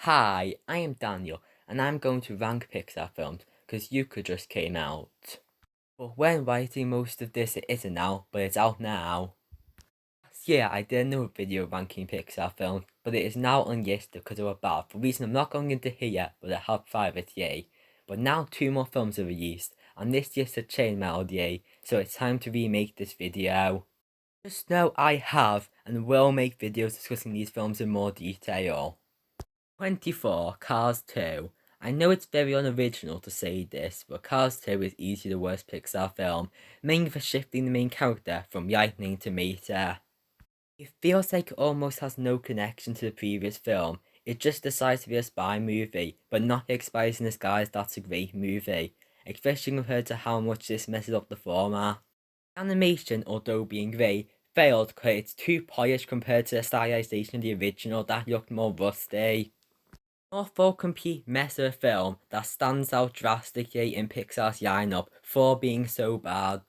Hi, I am Daniel, and I'm going to rank Pixar films because Luca just came out. But when writing most of this, it isn't out, but it's out now. Yeah, I did another video ranking Pixar films, but it is now on yesterday because they were bad, for a reason I'm not going into here yet, but I have private yay. But now two more films are released, and this just a chain metal yay, so it's time to remake this video. Just know I have and will make videos discussing these films in more detail. 24. Cars 2. I know it's very unoriginal to say this, but Cars 2 is easily the worst Pixar film, mainly for shifting the main character from lightning to meteor. It feels like it almost has no connection to the previous film. It just decides to be a spy movie, but not like Spies in Disguise that's a great movie, especially compared to how much this messes up the format. Animation, although being great, failed because it's too polished compared to the stylization of the original that looked more rusty. More complete mess of a film that stands out drastically in Pixar's lineup for being so bad.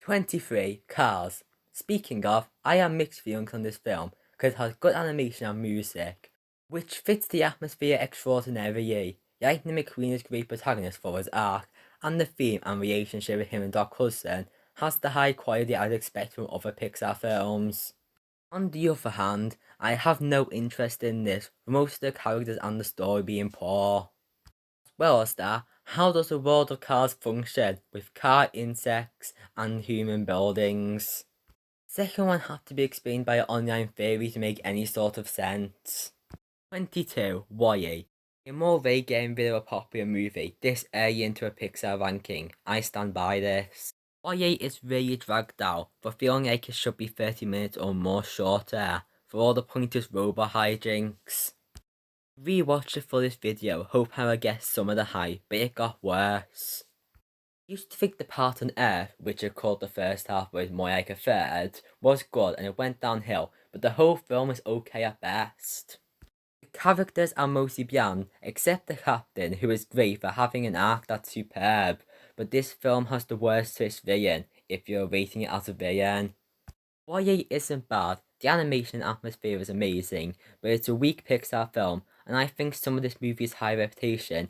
23. Cars. Speaking of, I have mixed feelings on this film because it has good animation and music, which fits the atmosphere extraordinarily. Lightning McQueen is a great protagonist for his arc, and the theme and relationship with him and Doc Hudson has the high quality I'd expect from other Pixar films. On the other hand, I have no interest in this, for most of the characters and the story being poor. As well as that, how does the world of cars function with car insects and human buildings? Second one had to be explained by an online theory to make any sort of sense. 22. Why? A more vague getting rid of a popular movie this early into a Pixar ranking. I stand by this. YA is really dragged out, but feeling like it should be 30 minutes or more shorter, for all the pointless robot hijinks. Rewatched it for this video, hope I get some of the hype, but it got worse. Used to think the part on Earth, which I called the first half was more like a third, was good and it went downhill, but the whole film is okay at best. The characters are mostly bland, except the captain, who is great for having an arc that's superb, but this film has the worst twist villain, if you're rating it as a villain. YA isn't bad, the animation and atmosphere is amazing, but it's a weak Pixar film, and I think some of this movie's high reputation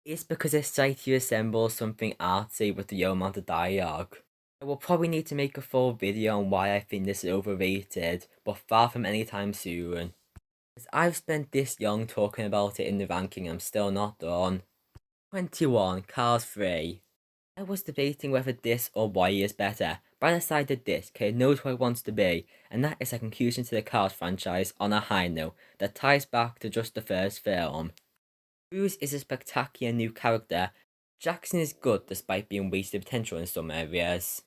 is because it slightly resembles something artsy with the amount of dialogue. I will probably need to make a full video on why I think this is overrated, but far from anytime soon. As I've spent this long talking about it in the ranking, I'm still not done. 21. Cars 3. I was debating whether this or Y is better, but I decided this because it knows what it wants to be, and that is a conclusion to the Cars franchise on a high note that ties back to just the first film. Bruce is a spectacular new character. Jackson is good despite being wasted potential in some areas.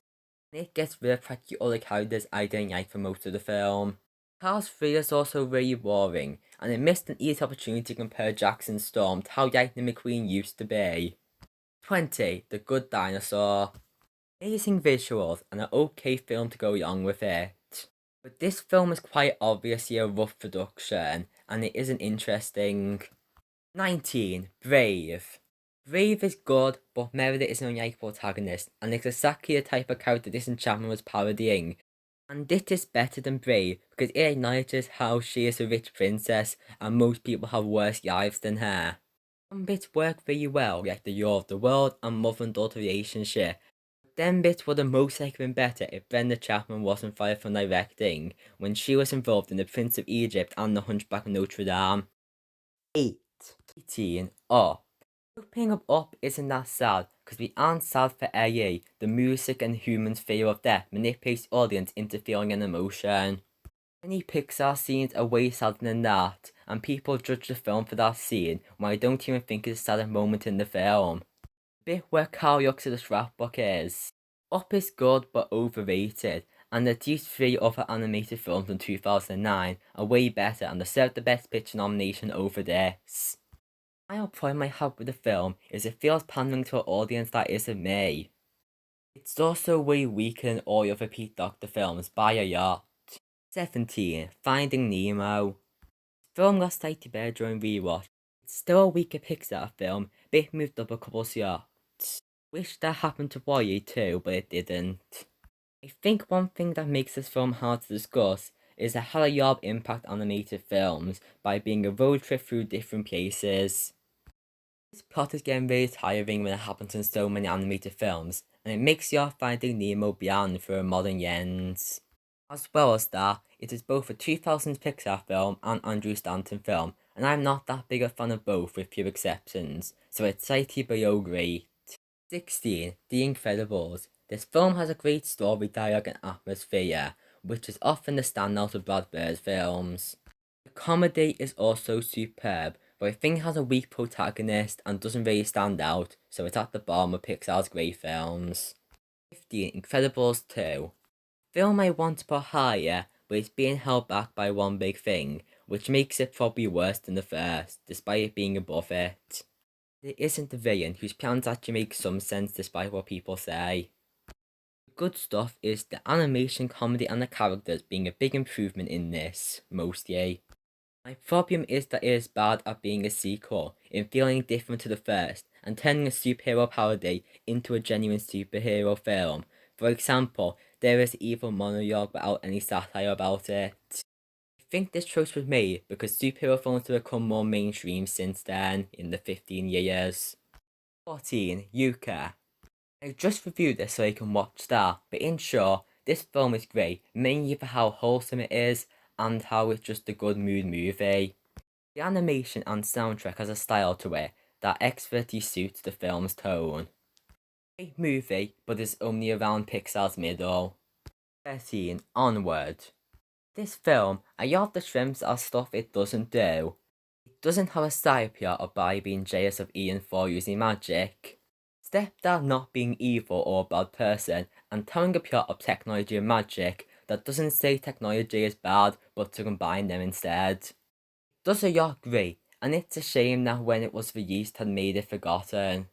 And it gets rid of practically all the characters I didn't like for most of the film. Cars 3 is also really boring, and it missed an easy opportunity to compare Jackson's Storm to how Lightning McQueen used to be. 20. The Good Dinosaur. Amazing visuals and an okay film to go along with it. But this film is quite obviously a rough production, and it isn't interesting. 19. Brave. Brave is good, but Meredith is an unlikable protagonist, and it's exactly the type of character Disenchantment was parodying. And this is better than Brave, because it acknowledges how she is a rich princess, and most people have worse lives than her. Some bits work really well, like the You're of the World and mother and daughter relationship. But them bits would have most likely been better if Brenda Chapman wasn't fired from directing, when she was involved in The Prince of Egypt and The Hunchback of Notre Dame. 8. 18. Up. Opening Up isn't that sad, because we aren't sad for AA. The music and humans' fear of death manipulates the audience into feeling an emotion. Many Pixar scenes are way sadder than that, and people judge the film for that scene when I don't even think it's a sad moment in the film. The bit where Carl looks at the scrapbook is. Up is good but overrated, and these three other animated films in 2009 are way better and deserve the Best Picture nomination over this. My problem I have with the film is it feels pandering to an audience that isn't me. It's also way weaker than all the other Pete Docter films by a lot. 17. Finding Nemo. The film got slightly better during rewatch. It's still a weaker Pixar film, but it moved up a couple slots. Wish that happened to YA too, but it didn't. I think one thing that makes this film hard to discuss is a hell impact on animated films by being a road trip through different places. This plot is getting very tiring when it happens in so many animated films, and it makes your Finding Nemo beyond for a modern ends. As well as that, it is both a 2000s Pixar film and Andrew Stanton film, and I'm not that big a fan of both with few exceptions, so it's slightly below great. 16. The Incredibles. This film has a great story, dialogue and atmosphere, which is often the standout of Brad Bird's films. The comedy is also superb, but I think it has a weak protagonist and doesn't really stand out, so it's at the bottom of Pixar's great films. 15. Incredibles 2. Film I want to put higher, but it's being held back by one big thing, which makes it probably worse than the first, despite it being above it. It isn't the villain, whose plans actually make some sense despite what people say. The good stuff is the animation, comedy and the characters being a big improvement in this, mostly. My problem is that it is bad at being a sequel, in feeling different to the first, and turning a superhero parody into a genuine superhero film. For example, there is evil monologue without any satire about it. I think this choice was made because superhero films have become more mainstream since then, in the 15 years. 14. Luca. I just reviewed this so I can watch that, but in short, this film is great, mainly for how wholesome it is, and how it's just a good mood movie. The animation and soundtrack has a style to it that expertly suits the film's tone. Great movie, but is only around Pixar's middle. 13. Onward. This film, a lot of the shrimps are stuff it doesn't do. It doesn't have a side plot of Barry being jealous of Ian for using magic. Stepdad not being evil or a bad person, and telling a plot of technology and magic that doesn't say technology is bad, but to combine them instead. Does a yacht great, and it's a shame that when it was released had made it forgotten.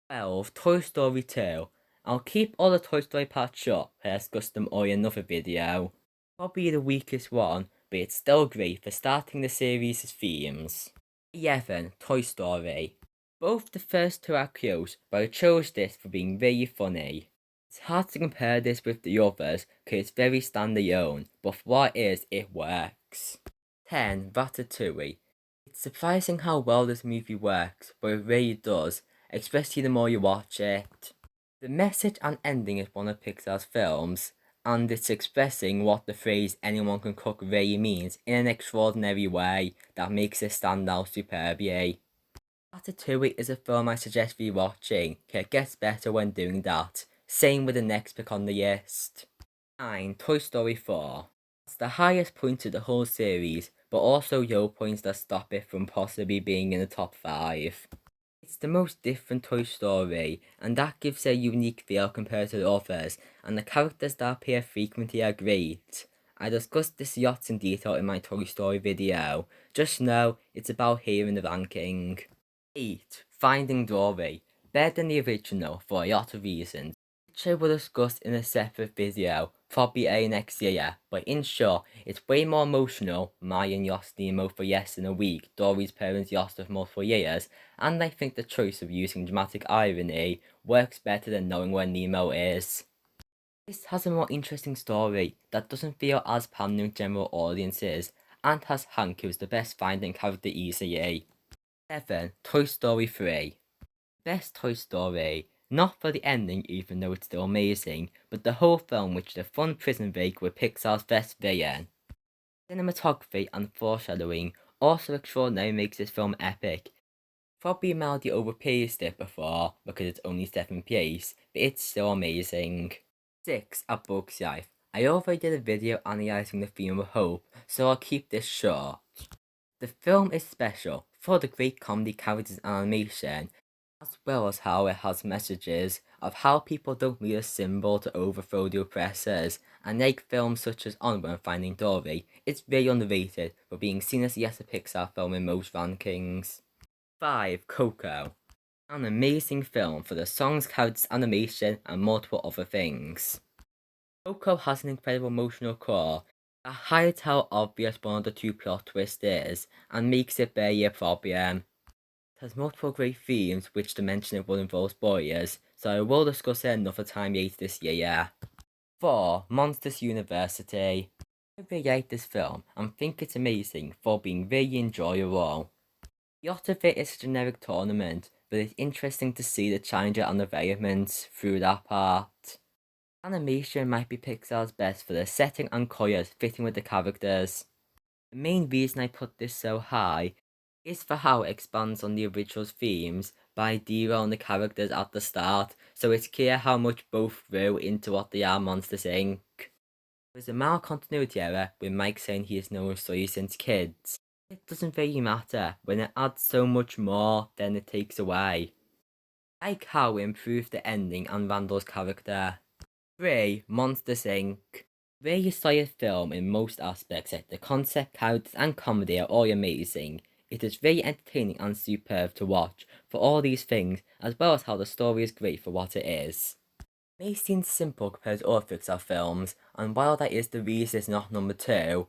12. Toy Story 2. I'll keep all the Toy Story parts short, I discuss them all in another video. Probably the weakest one, but it's still great for starting the series' themes. 11. Toy Story. Both the first two are cute, but I chose this for being really funny. It's hard to compare this with the others, because it's very standalone, but for what it is, it works. 10. Ratatouille. It's surprising how well this movie works, but it really does, especially the more you watch it. The message and ending is one of Pixar's films, and it's expressing what the phrase anyone can cook really means in an extraordinary way that makes it stand out superbly. Ratatouille is a film I suggest rewatching, it gets better when doing that. Same with the next pick on the list. 9. Toy Story 4. It's the highest point of the whole series, but also low points that stop it from possibly being in the top 5. It's the most different Toy Story, and that gives it a unique feel compared to the others, and the characters that appear frequently are great. I discussed this yachts in detail in my Toy Story video. Just know it's about here in the ranking. 8. Finding Dory. Better than the original for a lot of reasons, which I will discuss in a separate video, probably a next year, but in short, it's way more emotional. Mayan lost Nemo for less than a week, Dory's parents lost for multiple years, and I think the choice of using dramatic irony works better than knowing where Nemo is. This has a more interesting story that doesn't feel as pandering general audiences, and has Hank, who's the best finding character easily. 7. Toy Story 3. Best Toy Story. Not for the ending, even though it's still amazing, but the whole film, which is a fun prison break with Pixar's best villain. Cinematography and foreshadowing also extraordinary makes this film epic. Probably mildly overpraised it before because it's only 7th place, but it's still amazing. 6. A Bug's Life. I already did a video analysing the theme of hope, so I'll keep this short. The film is special for the great comedy, characters and animation, as well as how it has messages of how people don't need a symbol to overthrow the oppressors, and like films such as Onward and Finding Dory, it's very underrated for being seen as yes a Pixar film in most rankings. 5. Coco. An amazing film for the songs, characters, animation and multiple other things. Coco has an incredible emotional core that hides how obvious one of the two plot twists is, and makes it barely a problem. It has multiple great themes, which to mention it will involve spoilers, so I will discuss it another time later this year. 4. Monsters University. I really like this film and think it's amazing for being really enjoyable. The lot of it is a generic tournament, but it's interesting to see the challenge and developments through that part. Animation might be Pixar's best for the setting and colors fitting with the characters. The main reason I put this so high is for how it expands on the original's themes by derailing the characters at the start, so it's clear how much both grew into what they are Monsters Inc. There's a mild continuity error with Mike saying he has known Sully since kids. It doesn't really matter when it adds so much more than it takes away. I like how it improved the ending and Randall's character. 3. Monsters Inc. Very solid film in most aspects, like the concept, characters and comedy are all amazing. It is very entertaining and superb to watch for all these things, as well as how the story is great for what it is. It may seem simple compared to other Pixar films, and while that is the reason it's not number 2,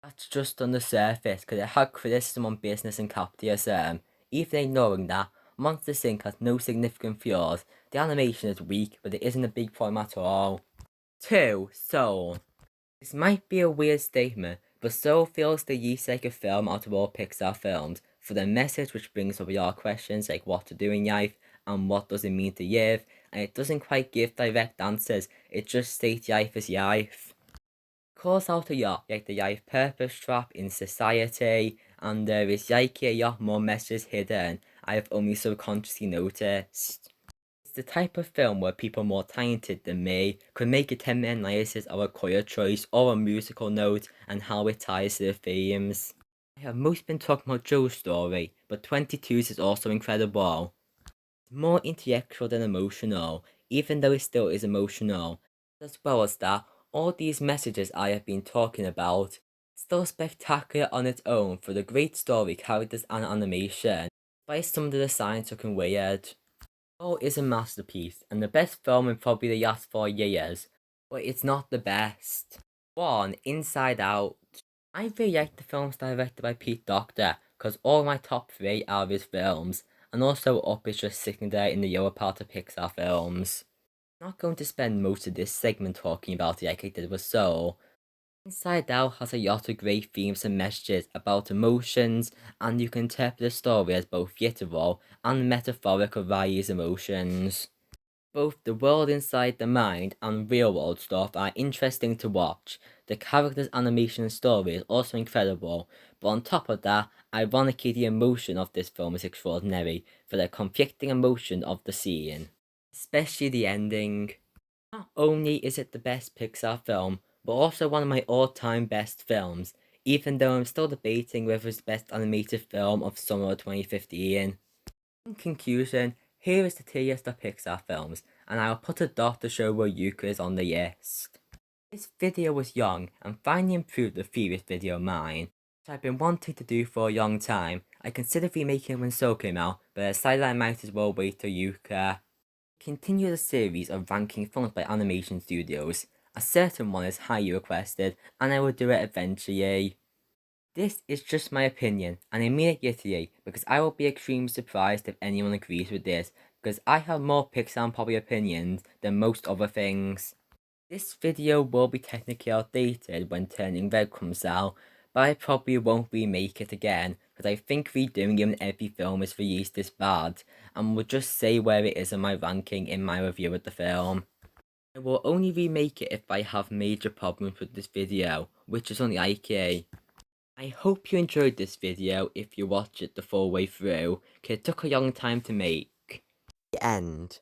that's just on the surface because it had criticism on business and capitalism. Even ignoring that, Monsters Inc. has no significant flaws. The animation is weak, but it isn't a big problem at all. 2. Soul. This might be a weird statement, but Soul feels the least like a film out of all Pixar films, for the message which brings up your questions like what to do in life and what does it mean to live, and it doesn't quite give direct answers, it just states life is life. It calls out a lot like the life purpose trap in society, and there is likely a lot more messages hidden I have only subconsciously noticed. It's the type of film where people more talented than me could make a 10-minute analysis of a choir choice or a musical note and how it ties to the themes. I have most been talking about Joe's story, but 22's is also incredible. It's more intellectual than emotional, even though it still is emotional. As well as that, all these messages I have been talking about, still spectacular on its own for the great story, characters and animation, despite some of the designs looking weird. Soul is a masterpiece, and the best film in probably the last 4 years, but it's not the best. 1. Inside Out. I really like the films directed by Pete Docter, because all my top 3 are his films, and also Up is just sitting there in the lower part of Pixar films. I'm not going to spend most of this segment talking about it like I did with Soul. Inside Out has a lot of great themes and messages about emotions, and you can interpret the story as both literal and metaphorical via these emotions. Both the world inside the mind and real world stuff are interesting to watch. The characters' animation and story is also incredible, but on top of that, ironically the emotion of this film is extraordinary for the conflicting emotion of the scene. Especially the ending. Not only is it the best Pixar film, but also one of my all-time best films, even though I'm still debating whether it's the best animated film of summer 2015. In conclusion, here is the tier list of Pixar films, and I'll put a dot to show where Luca is on the list. This video was young and finally improved the previous video of mine, which I've been wanting to do for a long time. I considered remaking it when Soul came out, but I decided I might as well wait till Luca. Continue the series of ranking films by animation studios. A certain one is highly requested, and I will do it eventually. This is just my opinion, and I mean it literally, because I will be extremely surprised if anyone agrees with this, because I have more Pixar and popular opinions than most other things. This video will be technically outdated when Turning Red comes out, but I probably won't remake it again, because I think redoing it when every film is released is bad, and will just say where it is in my ranking in my review of the film. I will only remake it if I have major problems with this video, which is unlikely. I hope you enjoyed this video if you watch it the full way through, cause it took a long time to make. The end.